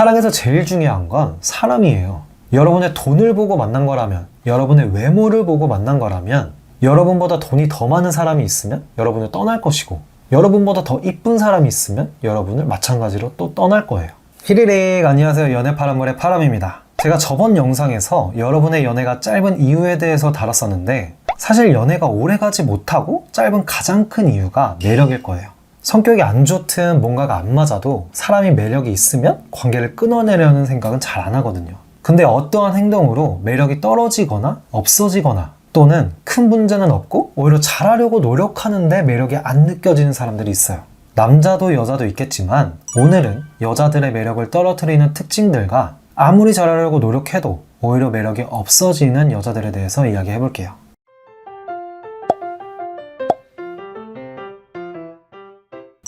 사랑에서 제일 중요한 건 사람이에요. 여러분의 돈을 보고 만난 거라면, 여러분의 외모를 보고 만난 거라면, 여러분보다 돈이 더 많은 사람이 있으면 여러분을 떠날 것이고, 여러분보다 더 이쁜 사람이 있으면 여러분을 마찬가지로 또 떠날 거예요. 히리릭, 안녕하세요. 연애 파란물의 파람입니다. 제가 저번 영상에서 여러분의 연애가 짧은 이유에 대해서 다뤘었는데, 사실 연애가 오래가지 못하고 짧은 가장 큰 이유가 매력일 거예요. 성격이 안 좋든 뭔가가 안 맞아도 사람이 매력이 있으면 관계를 끊어내려는 생각은 잘 안 하거든요. 근데 어떠한 행동으로 매력이 떨어지거나 없어지거나 또는 큰 문제는 없고 오히려 잘하려고 노력하는데 매력이 안 느껴지는 사람들이 있어요. 남자도 여자도 있겠지만 오늘은 여자들의 매력을 떨어뜨리는 특징들과 아무리 잘하려고 노력해도 오히려 매력이 없어지는 여자들에 대해서 이야기해 볼게요.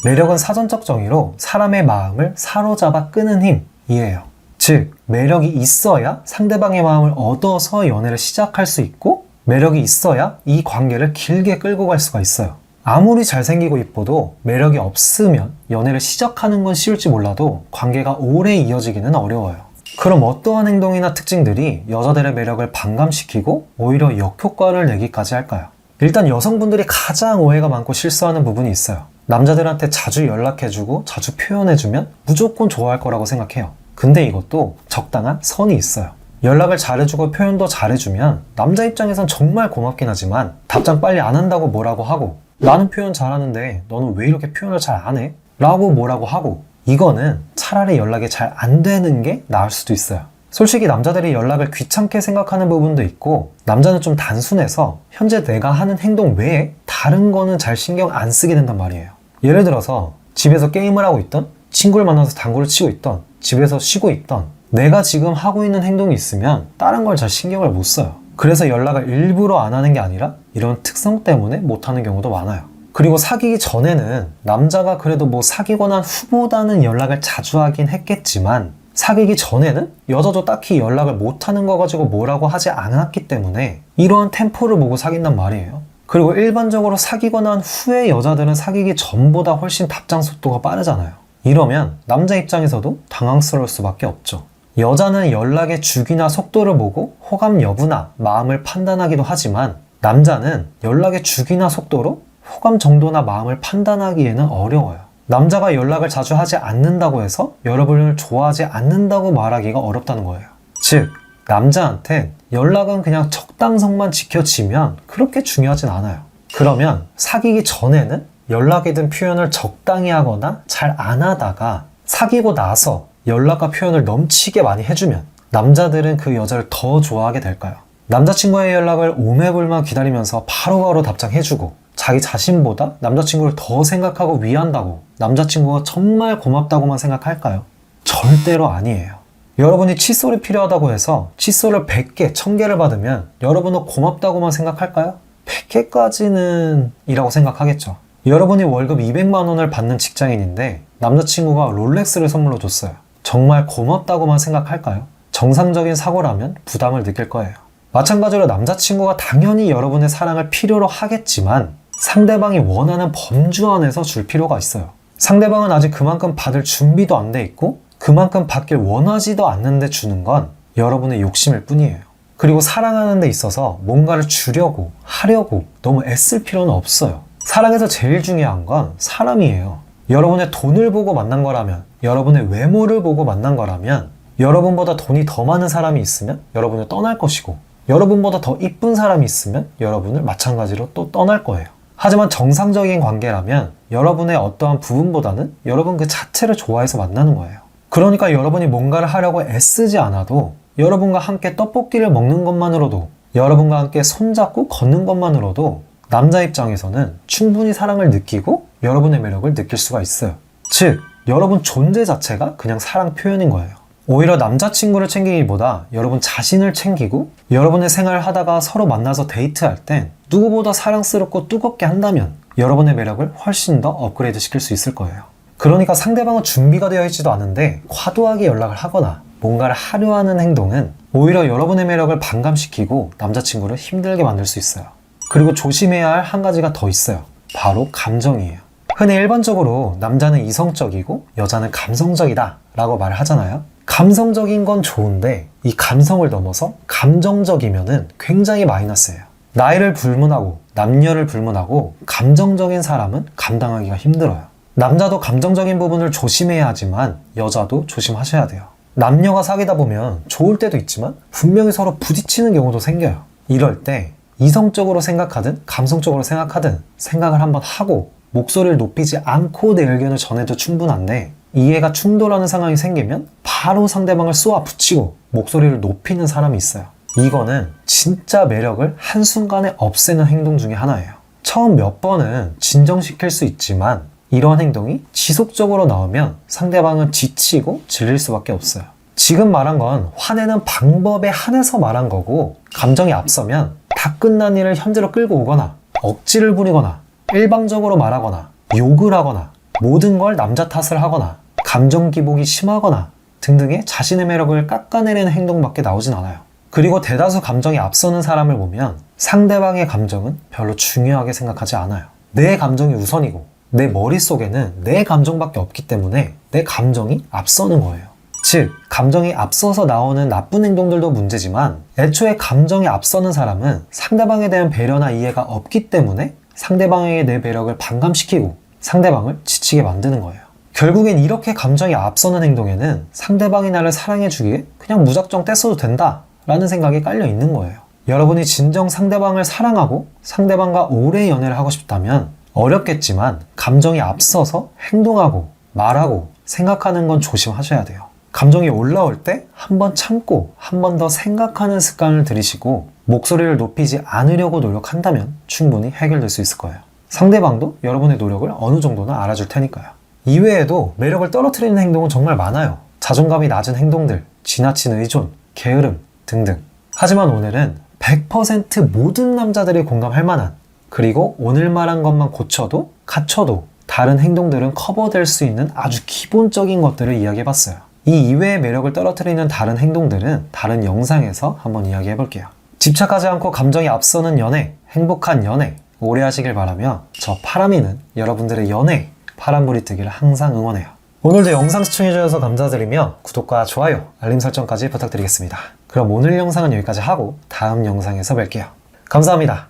매력은 사전적 정의로 사람의 마음을 사로잡아 끄는 힘이에요. 즉, 매력이 있어야 상대방의 마음을 얻어서 연애를 시작할 수 있고, 매력이 있어야 이 관계를 길게 끌고 갈 수가 있어요. 아무리 잘생기고 이뻐도 매력이 없으면 연애를 시작하는 건 쉬울지 몰라도 관계가 오래 이어지기는 어려워요. 그럼 어떠한 행동이나 특징들이 여자들의 매력을 반감시키고 오히려 역효과를 내기까지 할까요? 일단 여성분들이 가장 오해가 많고 실수하는 부분이 있어요. 남자들한테 자주 연락해주고 자주 표현해주면 무조건 좋아할 거라고 생각해요. 근데 이것도 적당한 선이 있어요. 연락을 잘해주고 표현도 잘해주면 남자 입장에선 정말 고맙긴 하지만 답장 빨리 안 한다고 뭐라고 하고, 나는 표현 잘하는데 너는 왜 이렇게 표현을 잘 안 해? 라고 뭐라고 하고, 이거는 차라리 연락이 잘 안 되는 게 나을 수도 있어요. 솔직히 남자들이 연락을 귀찮게 생각하는 부분도 있고, 남자는 좀 단순해서 현재 내가 하는 행동 외에 다른 거는 잘 신경 안 쓰게 된단 말이에요. 예를 들어서 집에서 게임을 하고 있던, 친구를 만나서 당구를 치고 있던, 집에서 쉬고 있던, 내가 지금 하고 있는 행동이 있으면 다른 걸 잘 신경을 못 써요. 그래서 연락을 일부러 안 하는 게 아니라 이런 특성 때문에 못 하는 경우도 많아요. 그리고 사귀기 전에는 남자가 그래도 뭐 사귀고 난 후보다는 연락을 자주 하긴 했겠지만, 사귀기 전에는 여자도 딱히 연락을 못하는 거 가지고 뭐라고 하지 않았기 때문에 이러한 템포를 보고 사귄단 말이에요. 그리고 일반적으로 사귀고 난 후에 여자들은 사귀기 전보다 훨씬 답장 속도가 빠르잖아요. 이러면 남자 입장에서도 당황스러울 수밖에 없죠. 여자는 연락의 주기나 속도를 보고 호감 여부나 마음을 판단하기도 하지만, 남자는 연락의 주기나 속도로 호감 정도나 마음을 판단하기에는 어려워요. 남자가 연락을 자주 하지 않는다고 해서 여러분을 좋아하지 않는다고 말하기가 어렵다는 거예요. 즉, 남자한텐 연락은 그냥 적당성만 지켜지면 그렇게 중요하진 않아요. 그러면 사귀기 전에는 연락이든 표현을 적당히 하거나 잘 안 하다가 사귀고 나서 연락과 표현을 넘치게 많이 해주면 남자들은 그 여자를 더 좋아하게 될까요? 남자친구의 연락을 오매불만 기다리면서 바로바로 답장해주고, 자기 자신보다 남자친구를 더 생각하고 위한다고 남자친구가 정말 고맙다고만 생각할까요? 절대로 아니에요. 여러분이 칫솔이 필요하다고 해서 칫솔을 100개, 1000개를 받으면 여러분은 고맙다고만 생각할까요? 100개까지는 이라고 생각하겠죠. 여러분이 월급 200만 원을 받는 직장인인데 남자친구가 롤렉스를 선물로 줬어요. 정말 고맙다고만 생각할까요? 정상적인 사고라면 부담을 느낄 거예요. 마찬가지로 남자친구가 당연히 여러분의 사랑을 필요로 하겠지만 상대방이 원하는 범주 안에서 줄 필요가 있어요. 상대방은 아직 그만큼 받을 준비도 안 돼 있고 그만큼 받길 원하지도 않는데 주는 건 여러분의 욕심일 뿐이에요. 그리고 사랑하는 데 있어서 뭔가를 주려고 하려고 너무 애쓸 필요는 없어요. 사랑에서 제일 중요한 건 사람이에요. 여러분의 돈을 보고 만난 거라면, 여러분의 외모를 보고 만난 거라면, 여러분보다 돈이 더 많은 사람이 있으면 여러분을 떠날 것이고, 여러분보다 더 이쁜 사람이 있으면 여러분을 마찬가지로 또 떠날 거예요. 하지만 정상적인 관계라면 여러분의 어떠한 부분보다는 여러분 그 자체를 좋아해서 만나는 거예요. 그러니까 여러분이 뭔가를 하려고 애쓰지 않아도, 여러분과 함께 떡볶이를 먹는 것만으로도, 여러분과 함께 손잡고 걷는 것만으로도 남자 입장에서는 충분히 사랑을 느끼고 여러분의 매력을 느낄 수가 있어요. 즉, 여러분 존재 자체가 그냥 사랑 표현인 거예요. 오히려 남자친구를 챙기기보다 여러분 자신을 챙기고 여러분의 생활을 하다가 서로 만나서 데이트할 땐 누구보다 사랑스럽고 뜨겁게 한다면 여러분의 매력을 훨씬 더 업그레이드 시킬 수 있을 거예요. 그러니까 상대방은 준비가 되어 있지도 않은데 과도하게 연락을 하거나 뭔가를 하려 하는 행동은 오히려 여러분의 매력을 반감시키고 남자친구를 힘들게 만들 수 있어요. 그리고 조심해야 할 한 가지가 더 있어요. 바로 감정이에요. 흔히 일반적으로 남자는 이성적이고 여자는 감성적이다 라고 말을 하잖아요. 감성적인 건 좋은데 이 감성을 넘어서 감정적이면은 굉장히 마이너스예요. 나이를 불문하고 남녀를 불문하고 감정적인 사람은 감당하기가 힘들어요. 남자도 감정적인 부분을 조심해야 하지만 여자도 조심하셔야 돼요. 남녀가 사귀다 보면 좋을 때도 있지만 분명히 서로 부딪히는 경우도 생겨요. 이럴 때 이성적으로 생각하든 감성적으로 생각하든 생각을 한번 하고 목소리를 높이지 않고 내 의견을 전해도 충분한데 이해가 충돌하는 상황이 생기면 바로 상대방을 쏘아 붙이고 목소리를 높이는 사람이 있어요. 이거는 진짜 매력을 한순간에 없애는 행동 중에 하나예요. 처음 몇 번은 진정시킬 수 있지만 이런 행동이 지속적으로 나오면 상대방은 지치고 질릴 수밖에 없어요. 지금 말한 건 화내는 방법에 한해서 말한 거고 감정이 앞서면 다 끝난 일을 현재로 끌고 오거나 억지를 부리거나 일방적으로 말하거나 욕을 하거나 모든 걸 남자 탓을 하거나 감정 기복이 심하거나 등등의 자신의 매력을 깎아내리는 행동밖에 나오진 않아요. 그리고 대다수 감정이 앞서는 사람을 보면 상대방의 감정은 별로 중요하게 생각하지 않아요. 내 감정이 우선이고 내 머릿속에는 내 감정밖에 없기 때문에 내 감정이 앞서는 거예요. 즉, 감정이 앞서서 나오는 나쁜 행동들도 문제지만 애초에 감정이 앞서는 사람은 상대방에 대한 배려나 이해가 없기 때문에 상대방에게 내 매력을 반감시키고 상대방을 지치게 만드는 거예요. 결국엔 이렇게 감정이 앞서는 행동에는 상대방이 나를 사랑해주기에 그냥 무작정 떼써도 된다 라는 생각이 깔려 있는 거예요. 여러분이 진정 상대방을 사랑하고 상대방과 오래 연애를 하고 싶다면 어렵겠지만 감정이 앞서서 행동하고 말하고 생각하는 건 조심하셔야 돼요. 감정이 올라올 때 한 번 참고 한 번 더 생각하는 습관을 들이시고 목소리를 높이지 않으려고 노력한다면 충분히 해결될 수 있을 거예요. 상대방도 여러분의 노력을 어느 정도는 알아줄 테니까요. 이외에도 매력을 떨어뜨리는 행동은 정말 많아요. 자존감이 낮은 행동들, 지나친 의존, 게으름 등등. 하지만 오늘은 100% 모든 남자들이 공감할 만한, 그리고 오늘 말한 것만 고쳐도 갖춰도 다른 행동들은 커버될 수 있는 아주 기본적인 것들을 이야기해봤어요. 이 이외의 매력을 떨어뜨리는 다른 행동들은 다른 영상에서 한번 이야기해볼게요. 집착하지 않고 감정이 앞서는 연애, 행복한 연애 오래 하시길 바라며 저 파라미는 여러분들의 연애 파란불이 뜨기를 항상 응원해요. 오늘도 영상 시청해주셔서 감사드리며 구독과 좋아요, 알림 설정까지 부탁드리겠습니다. 그럼 오늘 영상은 여기까지 하고 다음 영상에서 뵐게요. 감사합니다.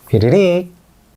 휘리릭.